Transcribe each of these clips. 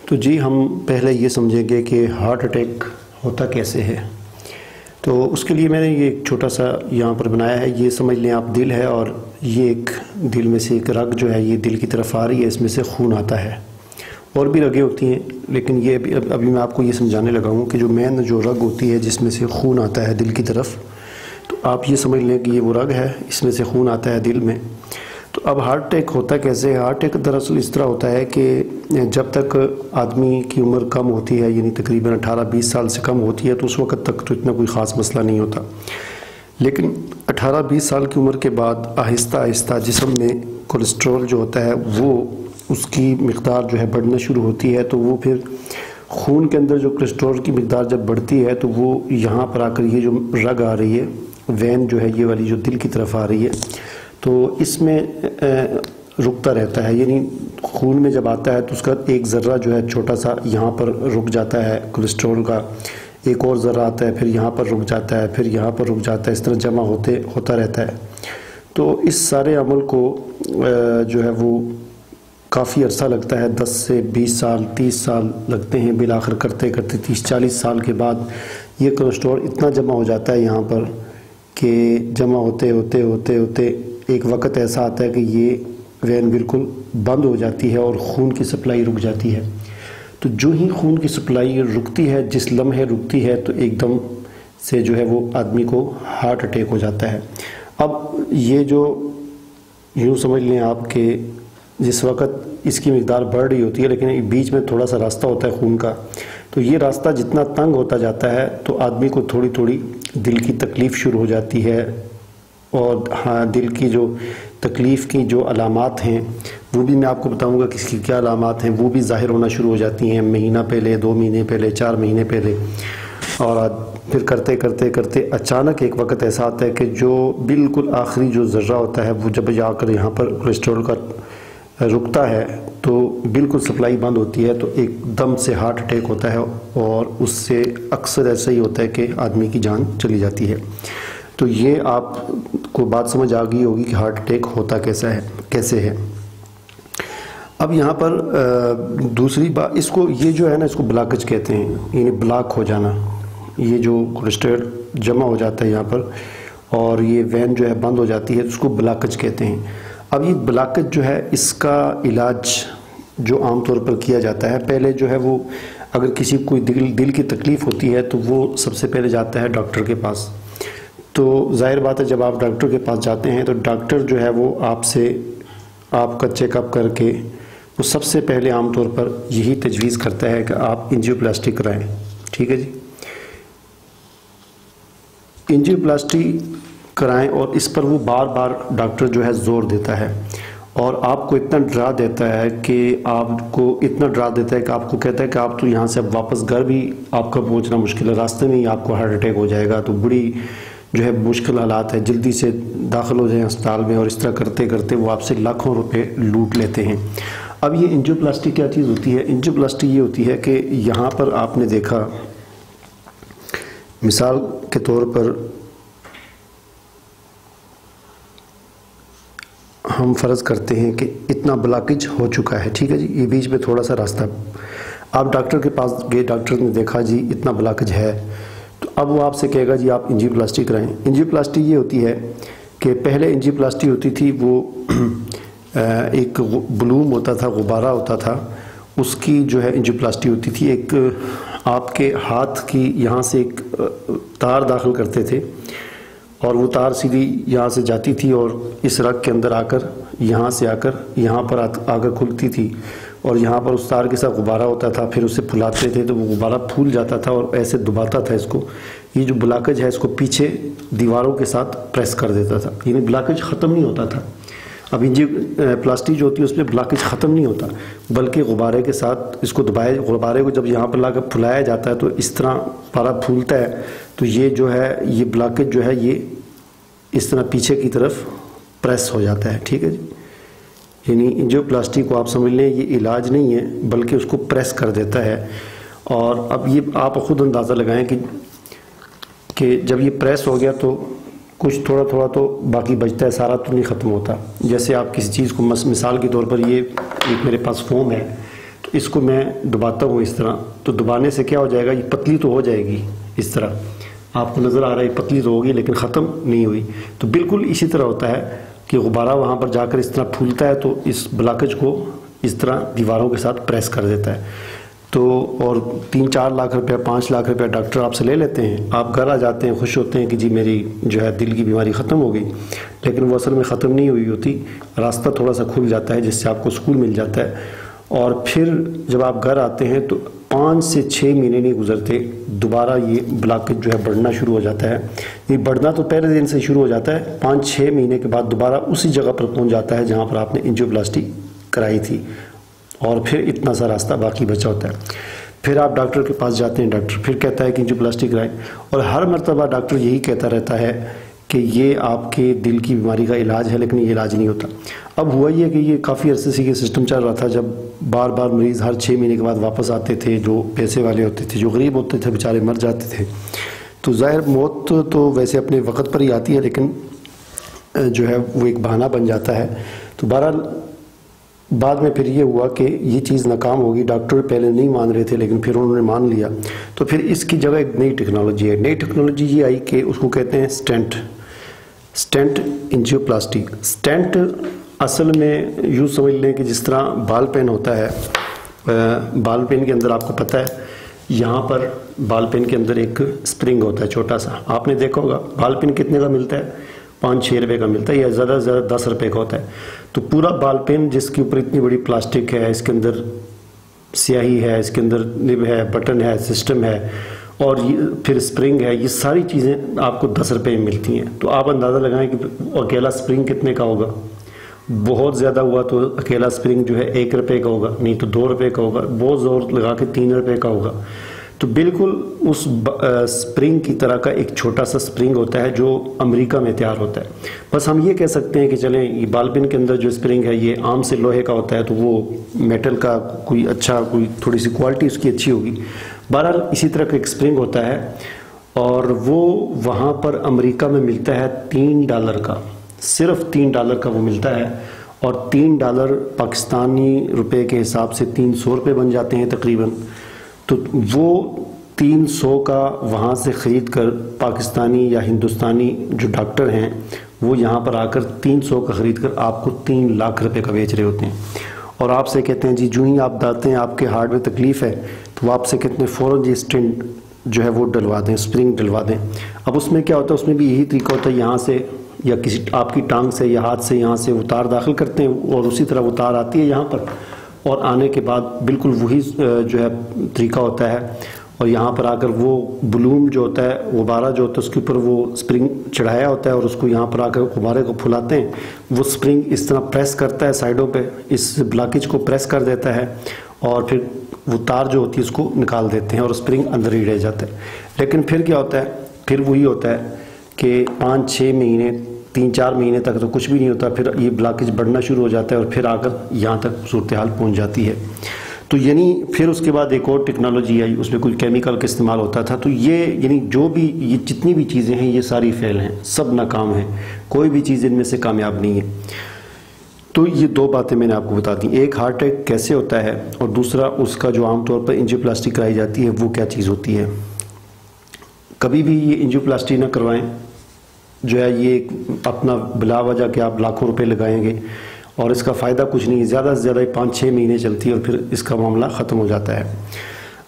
तो जी हम पहले ये समझेंगे कि हार्ट अटैक होता कैसे है। तो उसके लिए मैंने ये एक छोटा सा यहाँ पर बनाया है। ये समझ लें आप दिल है और ये एक दिल में से एक रग जो है ये दिल की तरफ आ रही है, इसमें से खून आता है। और भी रगें होती हैं, लेकिन ये अभी मैं आपको ये समझाने लगा हूँ कि जो मेन जो रग होती है जिसमें से खून आता है दिल की तरफ, तो आप ये समझ लें कि ये वो रग है, इसमें से खून आता है दिल में। तो अब हार्ट अटैक होता कैसे है? हार्ट अटैक दरअसल इस तरह होता है कि जब तक आदमी की उम्र कम होती है, यानी तकरीबन 18-20 साल से कम होती है, तो उस वक्त तक तो इतना कोई ख़ास मसला नहीं होता। लेकिन 18-20 साल की उम्र के बाद आहिस्ता आहिस्ता जिस्म में कोलेस्ट्रॉल जो होता है वो उसकी मकदार जो है बढ़ना शुरू होती है। तो वो फिर खून के अंदर जो कोलेस्ट्रॉल की मकदार जब बढ़ती है तो वो यहाँ पर आकर ये जो रग आ रही है, वैन जो है ये वाली जो दिल की तरफ आ रही है, तो इसमें रुकता रहता है। यानी खून में जब आता है तो उसका एक ज़र्रा जो है छोटा सा यहाँ पर रुक जाता है कोलेस्ट्रॉल का, एक और ज़र्रा आता है, फिर यहाँ पर रुक जाता है, फिर यहाँ पर रुक जाता है, इस तरह जमा होता रहता है। तो इस सारे अमल को जो है वो काफ़ी अरसा लगता है, 10 से 20 साल 30 साल लगते हैं। बिल आखिर करते करते 30-40 साल के बाद ये कोलेस्ट्रॉल इतना जमा हो जाता है यहाँ पर कि जमा होते होते होते होते एक वक्त ऐसा आता है कि ये वैन बिल्कुल बंद हो जाती है और खून की सप्लाई रुक जाती है। तो जो ही खून की सप्लाई रुकती है, जिस लम्हे रुकती है, तो एकदम से जो है वो आदमी को हार्ट अटैक हो जाता है। अब ये जो यूँ समझ लें आप कि जिस वक्त इसकी मकदार बढ़ रही होती है, लेकिन बीच में थोड़ा सा रास्ता होता है खून का, तो ये रास्ता जितना तंग होता जाता है तो आदमी को थोड़ी थोड़ी दिल की तकलीफ़ शुरू हो जाती है। और हाँ, दिल की जो तकलीफ़ की जो अलामात हैं वो भी मैं आपको बताऊंगा कि इसकी क्या अलामात हैं, वो भी ज़ाहिर होना शुरू हो जाती हैं महीना पहले, 2 महीने पहले, 4 महीने पहले। और फिर करते करते करते अचानक एक वक्त ऐसा आता है कि जो बिल्कुल आखिरी जो ज़र्रा होता है वो जब जाकर यहाँ पर कोलेस्ट्रॉल का रुकता है तो बिल्कुल सप्लाई बंद होती है, तो एकदम से हार्ट अटैक होता है। और उससे अक्सर ऐसा ही होता है कि आदमी की जान चली जाती है। तो ये आपको बात समझ आ गई होगी कि हार्ट अटैक होता कैसे है। अब यहाँ पर दूसरी बात, इसको ये जो है ना, इसको ब्लॉकेज कहते हैं, यानी ब्लॉक हो जाना। ये जो कोलेस्ट्रॉल जमा हो जाता है यहाँ पर और ये वैन जो है बंद हो जाती है, उसको ब्लॉकेज कहते हैं। अब ये ब्लॉकेज जो है इसका इलाज जो आमतौर पर किया जाता है, पहले जो है वो अगर किसी को दिल की तकलीफ़ होती है तो वो सबसे पहले जाता है डॉक्टर के पास। तो जाहिर बात है जब आप डॉक्टर के पास जाते हैं तो डॉक्टर जो है वो आपका चेकअप करके वो सबसे पहले आमतौर पर यही तजवीज़ करता है कि आप एंजियोप्लास्टी कराएं। ठीक है जी, एंजियोप्लास्टी कराएं। और इस पर वो बार बार डॉक्टर जो है ज़ोर देता है और आपको इतना डरा देता है कि आपको कहता है कि आप तो यहाँ से अब वापस घर भी आपका पहुँचना मुश्किल है, रास्ते में ही आपको हार्ट अटैक हो जाएगा, तो बड़ी जो है मुश्किल हालात है, जल्दी से दाखिल हो जाए अस्पताल में। और इस तरह करते करते वो आपसे लाखों रुपए लूट लेते हैं। अब ये एंजियोप्लास्टी क्या चीज़ होती है? एंजियोप्लास्टी ये होती है कि यहाँ पर आपने देखा, मिसाल के तौर पर हम फ़र्ज़ करते हैं कि इतना ब्लॉकेज हो चुका है, ठीक है जी, ये बीच में थोड़ा सा रास्ता, आप डॉक्टर के पास गए, डॉक्टर ने देखा जी इतना ब्लॉकेज है, तो अब वो आपसे कहेगा जी आप एंजियोप्लास्टी कराएं। एंजियोप्लास्टी ये होती है कि पहले एंजियोप्लास्टी होती थी वो एक बलूम होता था, गुब्बारा होता था, उसकी जो है एंजियोप्लास्टी होती थी। एक आपके हाथ की यहाँ से एक तार दाखिल करते थे और वो तार सीधी यहाँ से जाती थी और इस रग के अंदर आकर यहाँ से आकर यहाँ पर आकर खुलती थी और यहाँ पर उस तार के साथ गुब्बारा होता था। फिर उसे फुलाते थे तो वो गुब्बारा फूल जाता था और ऐसे दबाता था इसको। ये जो ब्लॉकेज है इसको पीछे दीवारों के साथ प्रेस कर देता था, यानी ब्लॉकेज ख़त्म नहीं होता था। अब एंजियोप्लास्टी जो होती है उसमें ब्लॉकेज ख़त्म नहीं होता, बल्कि गुब्बारे के साथ इसको दबाए, गुब्बारे को जब यहाँ पर लाकर फुलाया जाता है तो इस तरह गुब्बारा फूलता है, तो ये जो है ये ब्लॉकेज जो है ये इस तरह पीछे की तरफ प्रेस हो जाता है। ठीक है जी, यानी एंजियोप्लास्टी को आप समझ लें ये इलाज नहीं है बल्कि उसको प्रेस कर देता है। और अब ये आप ख़ुद अंदाज़ा लगाएं कि जब ये प्रेस हो गया तो कुछ थोड़ा थोड़ा तो बाकी बचता है, सारा तो नहीं ख़त्म होता। जैसे आप किसी चीज़ को मिसाल के तौर पर ये एक मेरे पास फोम है, तो इसको मैं दबाता हूँ इस तरह, तो दबाने से क्या हो जाएगा, ये पतली तो हो जाएगी, इस तरह आपको नज़र आ रहा है पतली तो होगी लेकिन ख़त्म नहीं हुई। तो बिल्कुल इसी तरह होता है कि गुब्बारा वहाँ पर जाकर इस तरह फूलता है तो इस ब्लॉकेज को इस तरह दीवारों के साथ प्रेस कर देता है। तो और 3-4 लाख रुपया 5 लाख रुपया डॉक्टर आपसे ले लेते हैं, आप घर आ जाते हैं, खुश होते हैं कि जी मेरी जो है दिल की बीमारी ख़त्म हो गई, लेकिन वो असल में ख़त्म नहीं हुई होती, रास्ता थोड़ा सा खुल जाता है जिससे आपको सुकून मिल जाता है। और फिर जब आप घर आते हैं तो 5 से 6 महीने नहीं गुजरते दोबारा ये ब्लॉकेज जो है बढ़ना शुरू हो जाता है। ये बढ़ना तो पहले दिन से शुरू हो जाता है, 5-6 महीने के बाद दोबारा उसी जगह पर पहुंच जाता है जहां पर आपने एंजियोप्लास्टी कराई थी, और फिर इतना सा रास्ता बाकी बचा होता है। फिर आप डॉक्टर के पास जाते हैं, डॉक्टर फिर कहता है कि एंजियोप्लास्टी कराएं, और हर मरतबा डॉक्टर यही कहता रहता है कि ये आपके दिल की बीमारी का इलाज है, लेकिन ये इलाज नहीं होता। अब हुआ ये कि ये काफ़ी अरसे से ये सिस्टम चल रहा था, जब बार बार मरीज़ हर 6 महीने के बाद वापस आते थे, जो पैसे वाले होते थे, जो गरीब होते थे बेचारे मर जाते थे। तो ज़ाहिर मौत तो वैसे अपने वक्त पर ही आती है, लेकिन जो है वो एक बहाना बन जाता है। तो बहरहाल बाद में फिर ये हुआ कि ये चीज़ नाकाम होगी, डॉक्टर पहले नहीं मान रहे थे लेकिन फिर उन्होंने मान लिया। तो फिर इसकी जगह एक नई टेक्नोलॉजी है, नई टेक्नोलॉजी ये आई कि उसको कहते हैं स्टेंट एंजियोप्लास्टी। स्टेंट असल में यूँ समझ लें कि जिस तरह बाल पेन होता है, बाल पेन के अंदर आपको पता है यहाँ पर बाल पेन के अंदर एक स्प्रिंग होता है छोटा सा, आपने देखा होगा। बाल पेन कितने का मिलता है, 5-6 रुपये का मिलता है, या ज़्यादा से ज़्यादा 10 रुपये का होता है। तो पूरा बाल पेन जिसके ऊपर इतनी बड़ी प्लास्टिक है, इसके अंदर स्याही है, इसके अंदर निब है, बटन है, सिस्टम है, और ये फिर स्प्रिंग है, ये सारी चीज़ें आपको 10 रुपये में मिलती हैं। तो आप अंदाज़ा लगाएं कि अकेला स्प्रिंग कितने का होगा। बहुत ज़्यादा हुआ तो अकेला स्प्रिंग जो है 1 रुपये का होगा, नहीं तो 2 रुपये का होगा, बहुत ज़ोर लगा के 3 रुपये का होगा। तो बिल्कुल उस स्प्रिंग की तरह का एक छोटा सा स्प्रिंग होता है जो अमेरिका में तैयार होता है। बस हम ये कह सकते हैं कि चलें ये बाल पेन के अंदर जो स्प्रिंग है ये आम से लोहे का होता है, तो वो मेटल का कोई अच्छा, कोई थोड़ी सी क्वालिटी उसकी अच्छी होगी। बहरहाल इसी तरह का एक स्प्रिंग होता है, और वो वहाँ पर अमेरिका में मिलता है $3 का, सिर्फ $3 का वो मिलता है। और $3 पाकिस्तानी रुपए के हिसाब से 300 रुपये बन जाते हैं तकरीबन। तो वो 300 का वहाँ से ख़रीद कर पाकिस्तानी या हिंदुस्तानी जो डॉक्टर हैं वो यहाँ पर आकर 300 का ख़रीद कर आपको 3 लाख रुपए का बेच रहे होते हैं, और आपसे कहते हैं जी जो ही आप दाते हैं आपके हार्ट में तकलीफ़ है, तो वो आपसे कहते हैं फ़ौरन जी स्टेंट जो है वो डलवा दें, स्प्रिंग डलवा दें। अब उसमें क्या होता है, उसमें भी यही तरीका होता है, यहाँ से या किसी आपकी टांग से या हाथ से यहाँ से वो तार दाखिल करते हैं, और उसी तरह वो तार आती है यहाँ पर, और आने के बाद बिल्कुल वही जो है तरीका होता है, और यहाँ पर आकर वो बलून जो होता है, गुब्बारा जो होता है, उसके ऊपर वो स्प्रिंग चढ़ाया होता है, और उसको यहाँ पर आकर गुब्बारे को फुलाते हैं, वो स्प्रिंग इस तरह प्रेस करता है साइडों पे, इस ब्लॉकेज को प्रेस कर देता है, और फिर वो तार जो होती है उसको निकाल देते हैं, और स्प्रिंग अंदर ही रह जाता है। लेकिन फिर क्या होता है, फिर वही होता है कि 5-6 महीने 3-4 महीने तक तो कुछ भी नहीं होता, फिर ये ब्लॉकेज बढ़ना शुरू हो जाता है, और फिर आकर यहाँ तक सूरत हाल पहुँच जाती है। तो यानी फिर उसके बाद एक और टेक्नोलॉजी आई, उसमें कोई केमिकल का इस्तेमाल होता था। तो ये यानी जो भी ये जितनी भी चीज़ें हैं ये सारी फेल हैं, सब नाकाम हैं, कोई भी चीज़ इनमें से कामयाब नहीं है। तो ये 2 बातें मैंने आपको बता दी, एक हार्ट अटैक कैसे होता है, और दूसरा उसका जो आमतौर पर एंजियोप्लास्टी कराई जाती है वो क्या चीज़ होती है। कभी भी ये एंजियोप्लास्टी ना करवाएं, जो है ये अपना बिला वजह के आप लाखों रुपए लगाएंगे, और इसका फ़ायदा कुछ नहीं है, ज़्यादा से ज़्यादा 5-6 महीने चलती है और फिर इसका मामला ख़त्म हो जाता है।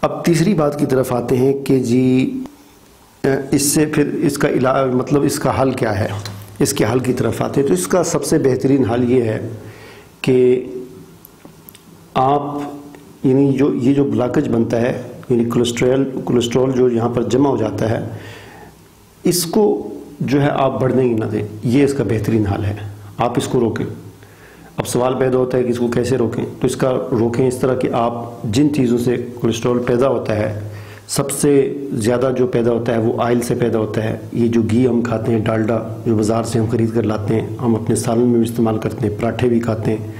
अब तीसरी बात की तरफ आते हैं कि जी इससे फिर इसका इलाज, मतलब इसका हल क्या है, इसके हल की तरफ आते हैं। तो इसका सबसे बेहतरीन हल ये है कि आप यानी जो ये जो ब्लॉकेज बनता है, यानी कोलेस्ट्रॉल जो यहाँ पर जमा हो जाता है, इसको जो है आप बढ़ने ही ना दें, ये इसका बेहतरीन हल है, आप इसको रोकें। अब सवाल पैदा होता है कि इसको कैसे रोकें, तो इसका रोकें इस तरह कि आप जिन चीज़ों से कोलेस्ट्रॉल पैदा होता है, सबसे ज़्यादा जो पैदा होता है वो ऑयल से पैदा होता है। ये जो घी हम खाते हैं, डालडा जो बाज़ार से हम ख़रीद कर लाते हैं, हम अपने सालन में भी इस्तेमाल करते हैं, पराठे भी खाते हैं,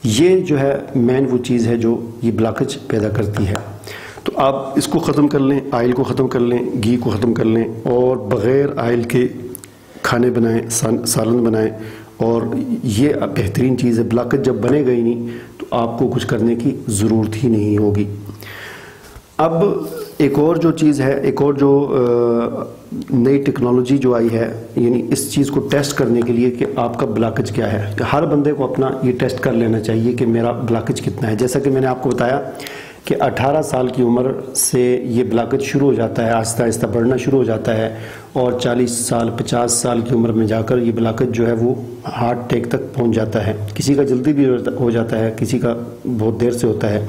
ये जो है मेन वो चीज़ है जो ये ब्लॉकेज पैदा करती है। तो आप इसको ख़त्म कर लें, ऑयल को ख़त्म कर लें, घी को ख़त्म कर लें, और बग़ैर ऑयल के खाने बनाएं, सालन बनाएं, और ये बेहतरीन चीज़ है। ब्लॉकेज जब बनेगा ही नहीं तो आपको कुछ करने की ज़रूरत ही नहीं होगी। अब एक और जो चीज़ है, एक और जो नई टेक्नोलॉजी जो आई है, यानी इस चीज़ को टेस्ट करने के लिए कि आपका ब्लॉकेज क्या है, हर बंदे को अपना ये टेस्ट कर लेना चाहिए कि मेरा ब्लॉकेज कितना है। जैसा कि मैंने आपको बताया कि 18 साल की उम्र से ये ब्लॉकेज शुरू हो जाता है, आहिस्ता आहिस्ता बढ़ना शुरू हो जाता है और 40 साल 50 साल की उम्र में जाकर ये ब्लॉकेज जो है वो हार्ट अटैक तक पहुंच जाता है। किसी का जल्दी भी हो जाता है, किसी का बहुत देर से होता है।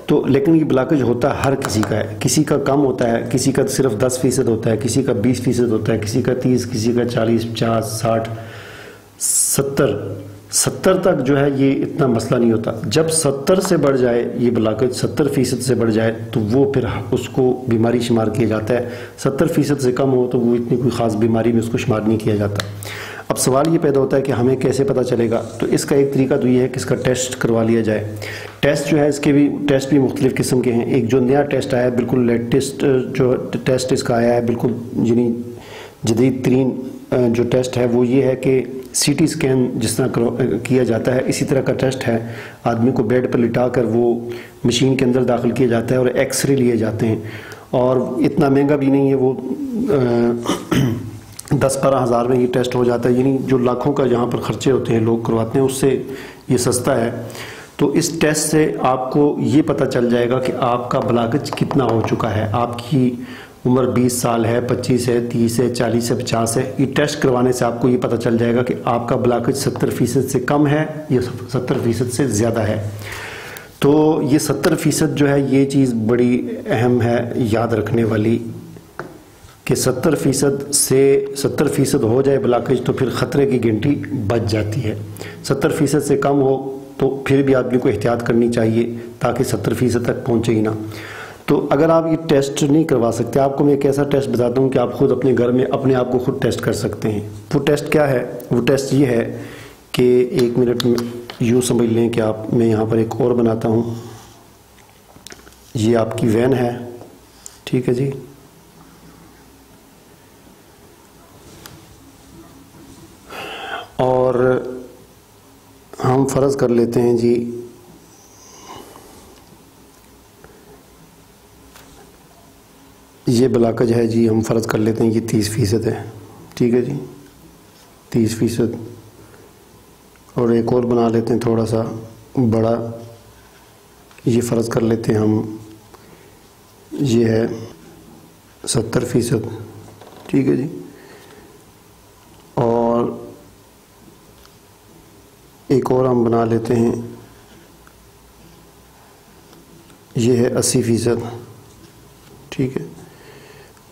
तो लेकिन ये ब्लॉकेज होता हर किसी का है, किसी का कम होता है, किसी का सिर्फ 10% होता है, किसी का 20% होता है, किसी का 30, किसी का 40, 50, 60, 70 तक जो है ये इतना मसला नहीं होता। जब 70 से बढ़ जाए ये ब्लॉकेज, 70% से बढ़ जाए तो वो फिर उसको बीमारी शुमार किया जाता है। 70% से कम हो तो वो इतनी कोई ख़ास बीमारी में उसको शुमार नहीं किया जाता। अब सवाल ये पैदा होता है कि हमें कैसे पता चलेगा। तो इसका एक तरीका तो ये है कि इसका टेस्ट करवा लिया जाए। टेस्ट जो है इसके भी टेस्ट भी मुख्तलिफ़ किस्म के हैं। एक जो नया टेस्ट आया है, बिल्कुल लेटेस्ट जो टेस्ट इसका आया है, बिल्कुल यानी जदीद तरीन जो टेस्ट है वो ये है कि CT स्कैन जिस तरह किया जाता है इसी तरह का टेस्ट है। आदमी को बेड पर लिटा कर वो मशीन के अंदर दाखिल किया जाता है और एक्सरे लिए जाते हैं, और इतना महंगा भी नहीं है वो 10-12 हज़ार में ये टेस्ट हो जाता है। यानी जो लाखों का यहाँ पर ख़र्चे होते हैं लोग करवाते हैं उससे ये सस्ता है। तो इस टेस्ट से आपको ये पता चल जाएगा कि आपका ब्लॉकेज कितना हो चुका है। आपकी उम्र 20 साल है, 25 है, 30 है, 40 है, 50 है। ये टेस्ट करवाने से आपको ये पता चल जाएगा कि आपका ब्लॉकेज 70% से कम है या 70% से ज़्यादा है। तो ये 70% जो है ये चीज़ बड़ी अहम है याद रखने वाली कि 70% हो जाए ब्लॉकेज तो फिर ख़तरे की गिनती बच जाती है। 70% से कम हो तो फिर भी आदमी को एहतियात करनी चाहिए ताकि 70% तक पहुँचे ही ना। तो अगर आप ये टेस्ट नहीं करवा सकते, आपको मैं एक ऐसा टेस्ट बताता हूँ कि आप खुद अपने घर में अपने आप को खुद टेस्ट कर सकते हैं। वो टेस्ट क्या है? वो टेस्ट ये है कि 1 मिनट में यूँ समझ लें कि आप, मैं यहाँ पर एक और बनाता हूँ। ये आपकी वैन है, ठीक है जी। और हम फ़र्ज़ कर लेते हैं जी ये ब्लॉकेज है जी, हम फ़र्ज़ कर लेते हैं ये 30% है, ठीक है जी, 30%। और एक और बना लेते हैं थोड़ा सा बड़ा, ये फ़र्ज़ कर लेते हैं हम ये है 70%, ठीक है जी। और एक और हम बना लेते हैं ये है 80%, ठीक है।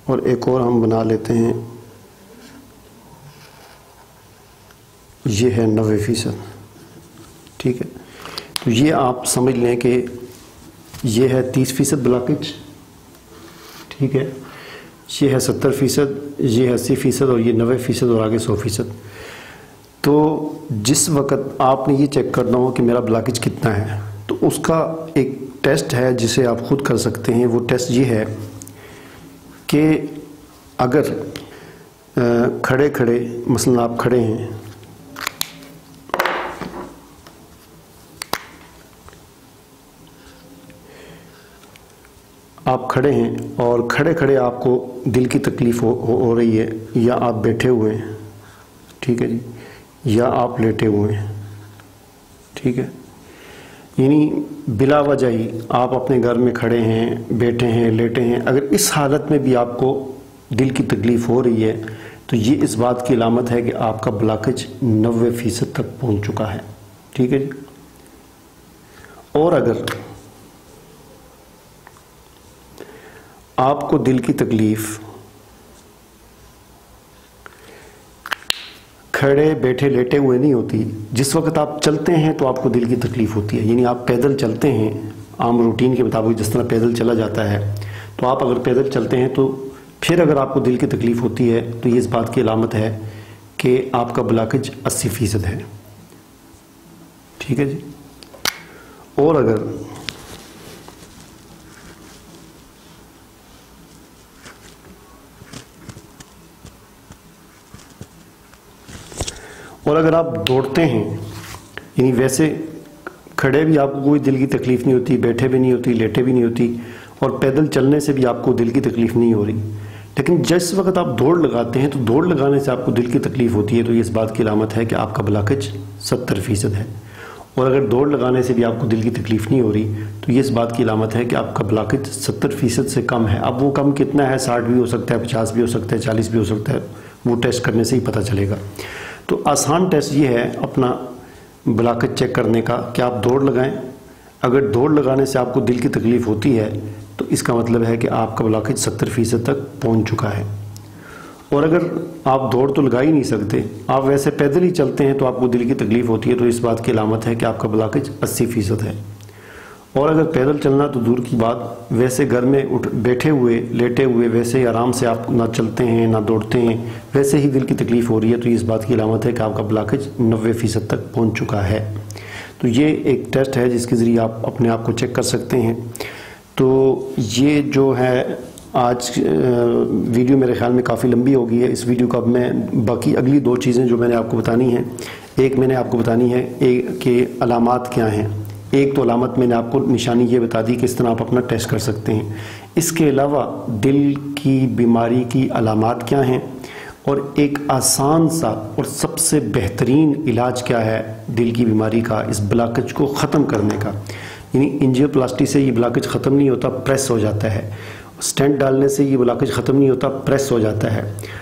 और एक और हम बना लेते हैं ये है 90%, ठीक है। तो ये आप समझ लें कि ये है 30% ब्लॉकेज, ठीक है। ये है 70%, ये है 80% और ये 90% और आगे 100%। तो जिस वक़्त आपने ये चेक करना हो कि मेरा ब्लॉकेज कितना है तो उसका एक टेस्ट है जिसे आप खुद कर सकते हैं। वो टेस्ट ये है कि अगर खड़े खड़े मसलन आप खड़े हैं, आप खड़े हैं और खड़े खड़े आपको दिल की तकलीफ़ हो रही है, या आप बैठे हुए हैं, ठीक है जी, या आप लेटे हुए हैं, ठीक है। यानी बिला वजह ही आप अपने घर में खड़े हैं, बैठे हैं, लेटे हैं, अगर इस हालत में भी आपको दिल की तकलीफ़ हो रही है तो ये इस बात की अलामत है कि आपका ब्लॉकेज 90% तक पहुंच चुका है, ठीक है जी। और अगर आपको दिल की तकलीफ़ खड़े बैठे लेटे हुए नहीं होती, जिस वक्त आप चलते हैं तो आपको दिल की तकलीफ़ होती है। यानी आप पैदल चलते हैं आम रूटीन के मुताबिक जिस तरह पैदल चला जाता है, तो आप अगर पैदल चलते हैं तो फिर अगर आपको दिल की तकलीफ़ होती है तो ये इस बात की अलामत है कि आपका ब्लॉकेज 80% है, ठीक है जी। और और अगर आप दौड़ते हैं, यानी वैसे खड़े भी आपको कोई दिल की तकलीफ़ नहीं होती, बैठे भी नहीं होती, लेटे भी नहीं होती, और पैदल चलने से भी आपको दिल की तकलीफ़ नहीं हो रही, लेकिन जिस वक्त आप दौड़ लगाते हैं तो दौड़ लगाने से आपको दिल की तकलीफ़ होती है, तो ये इस बात की अलामत है कि आपका ब्लॉकेज 70% है। और अगर दौड़ लगाने से भी आपको दिल की तकलीफ़ नहीं हो रही, तो ये इस बात की अलामत है कि आपका ब्लॉकेज 70% से कम है। अब वो कम कितना है, 60 भी हो सकता है, 50 भी हो सकता है, 40 भी हो सकता है, वो टेस्ट करने से ही पता चलेगा। तो आसान टेस्ट ये है अपना ब्लॉकेज चेक करने का कि आप दौड़ लगाएं। अगर दौड़ लगाने से आपको दिल की तकलीफ़ होती है तो इसका मतलब है कि आपका ब्लॉकेज 70% तक पहुंच चुका है। और अगर आप दौड़ तो लगा ही नहीं सकते, आप वैसे पैदल ही चलते हैं तो आपको दिल की तकलीफ़ होती है, तो इस बात की अलामत है कि आपका ब्लॉकेज 80% है। और अगर पैदल चलना तो दूर की बात, वैसे घर में बैठे हुए, लेटे हुए, वैसे ही आराम से आप ना चलते हैं ना दौड़ते हैं, वैसे ही दिल की तकलीफ़ हो रही है, तो इस बात की अलामत है कि आपका ब्लॉकेज 90% तक पहुंच चुका है। तो ये एक टेस्ट है जिसके ज़रिए आप अपने आप को चेक कर सकते हैं। तो ये जो है आज वीडियो मेरे ख्याल में काफ़ी लंबी हो गई है। इस वीडियो का अब मैं बाकी अगली 2 चीज़ें जो मैंने आपको बतानी हैं, एक मैंने आपको बतानी है एक के अलामात क्या हैं। एक तो अलामत मैंने आपको निशानी ये बता दी किस तरह आप अपना टेस्ट कर सकते हैं। इसके अलावा दिल की बीमारी की अलामात क्या हैं, और एक आसान सा और सबसे बेहतरीन इलाज क्या है दिल की बीमारी का, इस ब्लॉकेज को ख़त्म करने का। यानी एंजियोप्लास्टी से ये ब्लॉकेज ख़त्म नहीं होता, प्रेस हो जाता है। स्टेंट डालने से ये ब्लॉकेज ख़त्म नहीं होता, प्रेस हो जाता है।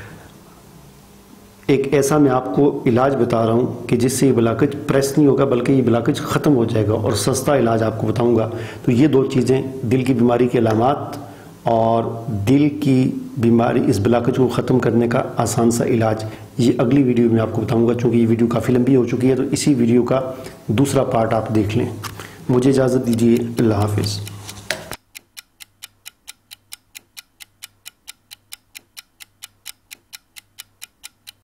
एक ऐसा मैं आपको इलाज बता रहा हूँ कि जिससे ये ब्लॉकेज प्रेस नहीं होगा बल्कि ये ब्लॉकेज ख़त्म हो जाएगा, और सस्ता इलाज आपको बताऊँगा। तो ये 2 चीज़ें, दिल की बीमारी के अलामात और दिल की बीमारी, इस ब्लॉकेज को ख़त्म करने का आसान सा इलाज, ये अगली वीडियो में आपको बताऊँगा। चूँकि ये वीडियो काफ़ी लंबी हो चुकी है, तो इसी वीडियो का दूसरा पार्ट आप देख लें। मुझे इजाज़त दीजिए, अल्लाह हाफ़िज़।